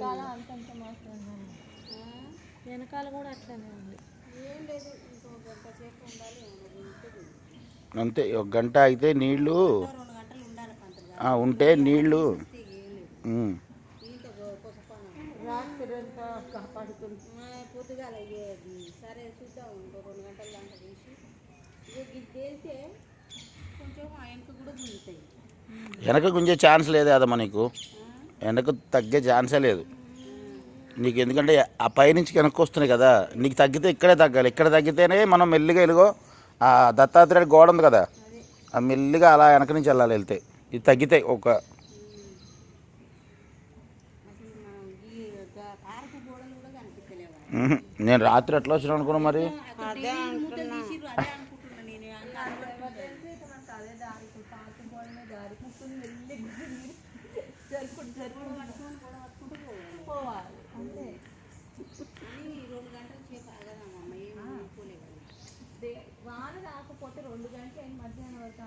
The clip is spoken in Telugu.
వెనకాల అంతంత మాత్రం వెనకాల కూడా అట్లనే ఉంది. ఏం లేదు, ఇంకో గంట సేపు ఉండాలి. అంతే, ఒక గంట అయితే నీళ్ళు ఉంటే నీళ్ళు రాత్రంతా కాపాడుతుంది. పొద్దుగాల సరే చూద్దాం, ఇంకో 2 గంటల దాకా తీసి ఇది తేలితే కొంచెం వెనక కూడా గుంజుతాయి. వెనక గుంజే ఛాన్స్ లేదు కదమ్మా నీకు, వెనక తగ్గే ఛాన్సే లేదు నీకు. ఎందుకంటే ఆ పైనుంచి వెనక్కి వస్తున్నాయి కదా, నీకు తగ్గితే ఇక్కడే తగ్గాలి. ఇక్కడ తగ్గితేనే మనం మెల్లిగా ఎలుగో ఆ దత్తాత్రేయుడు గోడ ఉంది కదా, ఆ మెల్లిగా అలా వెనక నుంచి వెళ్ళాలి. వెళ్తే ఇది తగ్గితే ఒక నేను రాత్రి ఎట్లా వచ్చినా అనుకున్నా మరి. వాన రాకపోతే 2 గంటలు మధ్యాహ్నం వరకు